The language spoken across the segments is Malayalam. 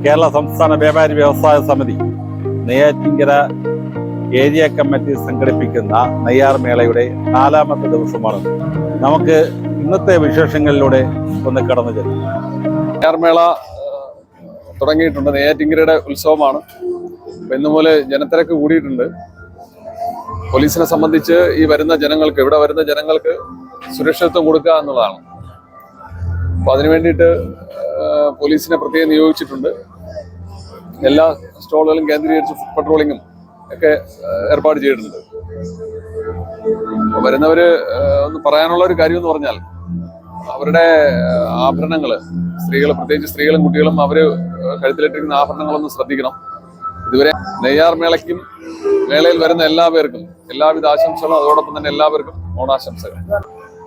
കേരള സംസ്ഥാന വ്യാപാരി വ്യവസായ സമിതി നെയ്യാറ്റിൻകര ഏരിയ കമ്മിറ്റി സംഘടിപ്പിക്കുന്ന നെയ്യാർ മേളയുടെ 4ാമത്തെ ദിവസമാണ്. നമുക്ക് ഇന്നത്തെ വിശേഷങ്ങളിലൂടെ ഒന്ന് കടന്നു ചെല്ലാം. നെയ്യാർ മേള തുടങ്ങിയിട്ടുണ്ട്. നെയ്യാറ്റിൻകരയുടെ ഉത്സവമാണ്. ഇന്നുപോലെ ജനത്തിരക്ക് കൂടിയിട്ടുണ്ട്. പോലീസിനെ സംബന്ധിച്ച് ഇവിടെ വരുന്ന ജനങ്ങൾക്ക് സുരക്ഷിതത്വം കൊടുക്കുക എന്നുള്ളതാണ്. അപ്പൊ അതിനു വേണ്ടിയിട്ട് പോലീസിനെ പ്രത്യേകം നിയോഗിച്ചിട്ടുണ്ട്. എല്ലാ സ്റ്റോളുകളും കേന്ദ്രീകരിച്ച് ഫുഡ് പട്രോളിങ്ങും ഒക്കെ ഏർപ്പാട് ചെയ്തിട്ടുണ്ട്. വരുന്നവര് ഒന്ന് പറയാനുള്ള ഒരു കാര്യം എന്ന് പറഞ്ഞാൽ, അവരുടെ ആഭരണങ്ങള് പ്രത്യേകിച്ച് സ്ത്രീകളും കുട്ടികളും അവര് കഴുത്തിലിട്ടിരിക്കുന്ന ആഭരണങ്ങളൊന്നും ശ്രദ്ധിക്കണം. ഇതുവരെ നെയ്യാർ മേളയിൽ വരുന്ന എല്ലാവർക്കും എല്ലാവിധ ആശംസകളും, അതോടൊപ്പം തന്നെ എല്ലാവർക്കും ഓണാശംസകൾ.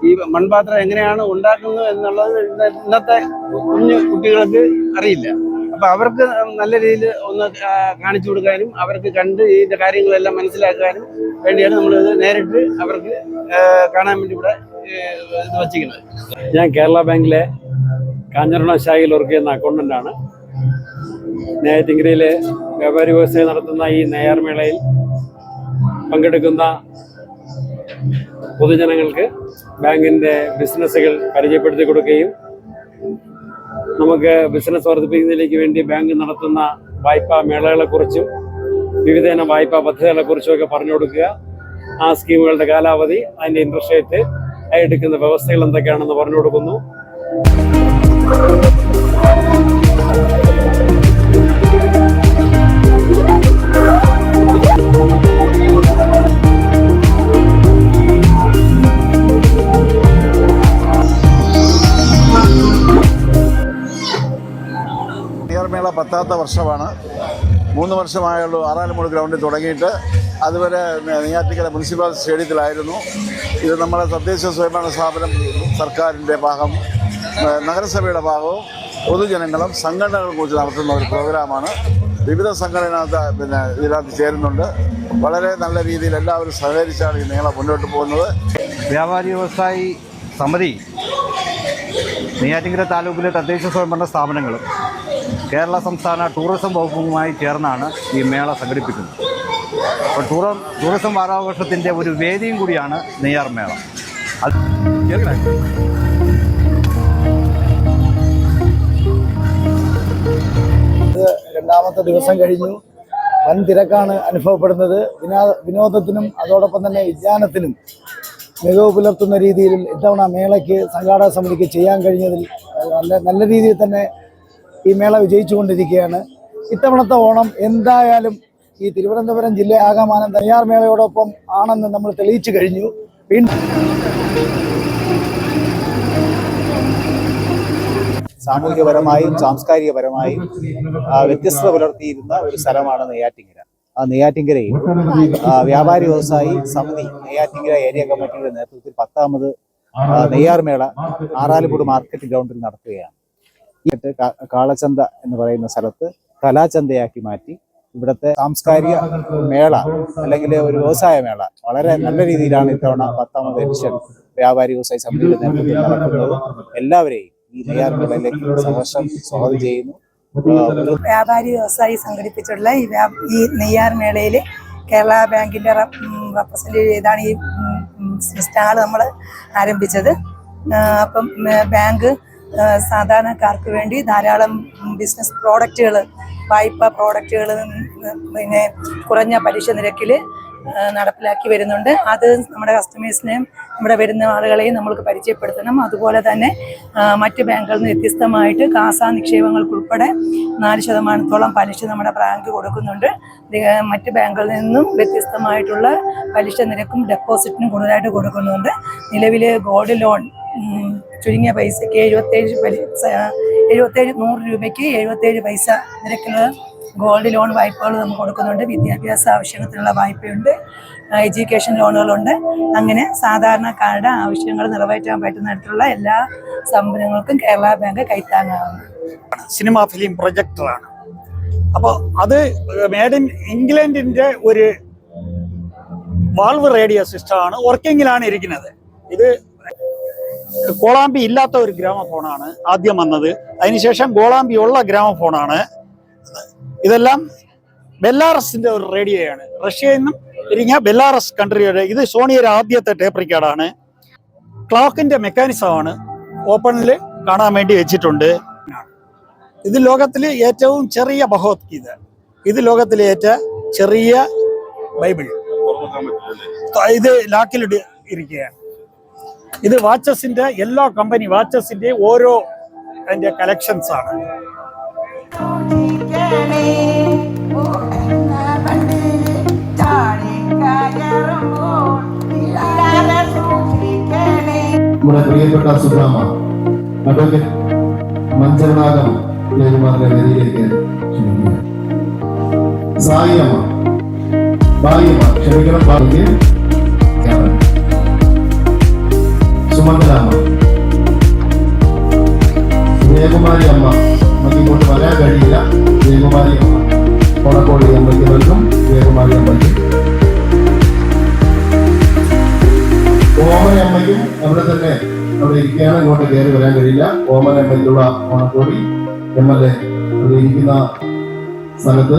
ഈ മൺപാത്രം എങ്ങനെയാണ് ഉണ്ടാക്കുന്നത് എന്നുള്ളത് ഇന്നത്തെ കുഞ്ഞു കുട്ടികൾക്ക് അറിയില്ല. അപ്പൊ അവർക്ക് നല്ല രീതിയിൽ ഒന്ന് കാണിച്ചു കൊടുക്കാനും അവർക്ക് കണ്ട് ഇതിന്റെ കാര്യങ്ങളെല്ലാം മനസ്സിലാക്കാനും വേണ്ടിയാണ് നമ്മളിത് നേരിട്ട് അവർക്ക് കാണാൻ വേണ്ടി ഇവിടെ ഇത് വച്ചിരിക്കുന്നത്. ഞാൻ കേരള ബാങ്കിലെ കാഞ്ഞിരപ്പള്ളി ശാഖയിൽ വർക്ക് ചെയ്യുന്ന അക്കൗണ്ടന്റാണ്. നെയ്യാറ്റിൻകരയിലെ വ്യാപാരി വ്യവസായം നടത്തുന്ന ഈ നെയ്യാർ മേളയിൽ പങ്കെടുക്കുന്ന പൊതുജനങ്ങൾക്ക് ബാങ്കിൻ്റെ ബിസിനസ്സുകൾ പരിചയപ്പെടുത്തി കൊടുക്കുകയും നമുക്ക് ബിസിനസ് വർദ്ധിപ്പിക്കുന്നതിലേക്ക് വേണ്ടി ബാങ്ക് നടത്തുന്ന വായ്പാ മേളകളെക്കുറിച്ചും വിവിധ വായ്പാ പദ്ധതികളെക്കുറിച്ചുമൊക്കെ പറഞ്ഞു കൊടുക്കുക. ആ സ്കീമുകളുടെ കാലാവധി, അതിൻ്റെ ഇൻട്രസ്റ്റ് റേറ്റ്, എടുക്കുന്ന വ്യവസ്ഥകൾ എന്തൊക്കെയാണെന്ന് പറഞ്ഞു കൊടുക്കുന്നു. നെയ്യാർ മേള 10ാമത്തെ വർഷമാണ്. 3 വർഷമായുള്ളൂ ആറാലുമൂട് ഗ്രൗണ്ടിൽ തുടങ്ങിയിട്ട്. അതുവരെ നെയ്യാറ്റിൻകര മുനിസിപ്പൽ സ്റ്റേഡിയത്തിലായിരുന്നു. ഇത് നമ്മുടെ തദ്ദേശ സ്വയംഭരണ സ്ഥാപനം, സർക്കാരിൻ്റെ ഭാഗം, നഗരസഭയുടെ ഭാഗവും പൊതുജനങ്ങളും സംഘടനകളും കുറിച്ച് നടത്തുന്ന ഒരു പ്രോഗ്രാമാണ്. വിവിധ സംഘടന ഇതിനകത്ത് ചേരുന്നുണ്ട്. വളരെ നല്ല രീതിയിൽ എല്ലാവരും സഹകരിച്ചാണ് ഈ മേള മുന്നോട്ട് പോകുന്നത്. വ്യാപാരി വ്യവസായി സമിതി നെയ്യാറ്റിൻകര താലൂക്കിലെ തദ്ദേശ സ്വയംഭരണ സ്ഥാപനങ്ങളും കേരള സംസ്ഥാന ടൂറിസം വകുപ്പുമായി ചേർന്നാണ് ഈ മേള സംഘടിപ്പിക്കുന്നത്. അപ്പോൾ ടൂറിസം വാരാഘോഷത്തിൻ്റെ ഒരു വേദിയും കൂടിയാണ് നെയ്യാർ മേള. രണ്ടാമത്തെ ദിവസം കഴിഞ്ഞു. വൻ തിരക്കാണ് അനുഭവപ്പെടുന്നത്. വിനോദത്തിനും അതോടൊപ്പം തന്നെ വിജ്ഞാനത്തിനും മികവ് പുലർത്തുന്ന രീതിയിൽ ഇത്തവണ മേളയ്ക്ക് സംഘാടക സമിതിക്ക് ചെയ്യാൻ കഴിഞ്ഞതിൽ നല്ല രീതിയിൽ തന്നെ ഈ മേള വിജയിച്ചുകൊണ്ടിരിക്കുകയാണ്. ഇത്തവണത്തെ ഓണം എന്തായാലും ഈ തിരുവനന്തപുരം ജില്ല ആകമാനം നെയ്യാർ മേളയോടൊപ്പം ആണെന്ന് നമ്മൾ തെളിയിച്ചു കഴിഞ്ഞു. സാമൂഹികപരമായും സാംസ്കാരികപരമായും വ്യത്യസ്തത പുലർത്തിയിരുന്ന ഒരു സ്ഥലമാണ് നെയ്യാറ്റിൻകര. ആ നെയ്യാറ്റിൻകരയിൽ വ്യാപാരി വ്യവസായി സമിതി നെയ്യാറ്റിൻകര ഏരിയ കമ്മിറ്റിയുടെ നേതൃത്വത്തിൽ 10ാമത് നെയ്യാർ മേള ആറാലുമൂട് മാർക്കറ്റ് ഗ്രൗണ്ടിൽ നടത്തുകയാണ്. കാളച്ചന്ത എന്ന് പറയുന്ന സ്ഥലത്ത് കലാചന്തയാക്കി മാറ്റി ഇവിടുത്തെ സാംസ്കാരിക മേള അല്ലെങ്കിൽ ഒരു വ്യവസായ മേള വളരെ നല്ല രീതിയിലാണ് ഇത്തവണ 10ാമത് എഡിഷൻ വ്യാപാരി വ്യവസായി സമിതിയുടെ നേതൃത്വത്തിൽ നടക്കുന്നത്. എല്ലാവരെയും ഈ നെയ്യാർ മേളയിലേക്ക് സ്വാഗതം ചെയ്യുന്നു. വ്യാപാരി വ്യവസായി സംഘടിപ്പിച്ചിട്ടുള്ള ഈ നെയ്യാർ മേളയിൽ കേരള ബാങ്കിന്റെ റെപ്രസെന്റ് ചെയ്താണ് ഈ സ്റ്റാൾ നമ്മൾ ആരംഭിച്ചത്. അപ്പം ബാങ്ക് സാധാരണക്കാർക്ക് വേണ്ടി ധാരാളം ബിസിനസ് പ്രോഡക്റ്റുകൾ, വായ്പാ പ്രോഡക്റ്റുകൾ പിന്നെ കുറഞ്ഞ പലിശ നിരക്കിൽ നടപ്പിലാക്കി വരുന്നുണ്ട്. അത് നമ്മുടെ കസ്റ്റമേഴ്സിനെയും നമ്മുടെ വരുന്ന ആളുകളെയും നമ്മൾക്ക് പരിചയപ്പെടുത്തണം. അതുപോലെ തന്നെ മറ്റ് ബാങ്കുകളിൽ നിന്ന് വ്യത്യസ്തമായിട്ട് കാസാ നിക്ഷേപങ്ങൾക്കുൾപ്പെടെ 4% പലിശ നമ്മുടെ ബാങ്ക് കൊടുക്കുന്നുണ്ട്. മറ്റ് ബാങ്കുകളിൽ നിന്നും വ്യത്യസ്തമായിട്ടുള്ള പലിശ നിരക്കും ഡെപ്പോസിറ്റിനും കൂടുതലായിട്ട് കൊടുക്കുന്നുണ്ട്. നിലവിൽ ഗോൾഡ് ലോൺ ചുരുങ്ങിയ പൈസയ്ക്ക് 100 രൂപയ്ക്ക് 77 പൈസ നിരക്കിലുള്ള ഗോൾഡ് ലോൺ വായ്പകൾ നമുക്ക് കൊടുക്കുന്നുണ്ട്. വിദ്യാഭ്യാസ ആവശ്യത്തിനുള്ള വായ്പയുണ്ട്, എഡ്യൂക്കേഷൻ ലോണുകളുണ്ട്. അങ്ങനെ സാധാരണക്കാരുടെ ആവശ്യങ്ങൾ നിറവേറ്റാൻ പറ്റുന്ന തരത്തിലുള്ള എല്ലാ സംരംഭങ്ങൾക്കും കേരള ബാങ്ക് കൈത്താങ്ങാവുന്നു. സിനിമ ഫിലിം പ്രൊജക്ടറാണ്. അപ്പോൾ അത് മേഡ് ഇൻ ഇംഗ്ലണ്ടിൻ്റെ ഒരു വാൾവ് റേഡിയോ സിസ്റ്റമാണ്, വർക്കിങ്ങിലാണ് ഇരിക്കുന്നത്. ഇത് കോളാമ്പി ഇല്ലാത്ത ഒരു ഗ്രാമഫോണാണ് ആദ്യം വന്നത്. അതിനുശേഷം കോളാമ്പി ഉള്ള ഗ്രാമഫോണാണ് ഇതെല്ലാം ബെല്ലാറസിന്റെ ഒരു റേഡിയോയാണ്. റഷ്യയിൽ നിന്നും ഇരിഞ്ഞ ബെല്ലാറസ് കൺട്രിയുടെ. ഇത് സോണിയുടെ ആദ്യത്തെ ടേപ്പ് റെക്കോർഡാണ്. ക്ലോക്കിന്റെ മെക്കാനിസമാണ് ഓപ്പണിൽ കാണാൻ വേണ്ടി വെച്ചിട്ടുണ്ട്. ഇത് ലോകത്തിലെ ഏറ്റവും ചെറിയ ഭഗവത്ഗീത. ഇത് ലോകത്തിലെ ഏറ്റവും ചെറിയ ബൈബിൾ. ഇത് ലാക്കിൽ ഇരിക്കുകയാണ്. ഇത് വാച്ചസിന്റെ എല്ലാ കമ്പനി വാച്ചസിന്റെ ഓരോ അതിന്റെ കളക്ഷൻസ് ആണ്. നമ്മുടെ പ്രിയപ്പെട്ട സുബ്രാമ അഡ്വക്കേറ്റ് മഞ്ചനാകം ലേഖമാരുടെ വേദിയിലേക്ക് ക്ഷണിക്കുക. സായിയമ്മ ബായിയമ്മ ക്ഷമിക്കണം ബായിക്ക് സുമംഗലാമ്മ ജയകുമാരി അമ്മ നമുക്ക് ഇങ്ങോട്ട് വരാൻ കഴിയില്ല. ജയകുമാരി അമ്മ കൊടക്കോടി അമ്മയ്ക്ക് നൽകും. ജയകുമാരി അമ്മയ്ക്ക് ഓമന അമ്മയ്ക്കും അവിടെ തന്നെ അവിടെ ഇരിക്കുകയാണ്. ഇങ്ങോട്ട് കയറി വരാൻ കഴിയില്ല. ഓമന അമ്മയ്ക്കുള്ള ഓണക്കോടി MLA അവിടെ ഇരിക്കുന്ന സ്ഥലത്ത്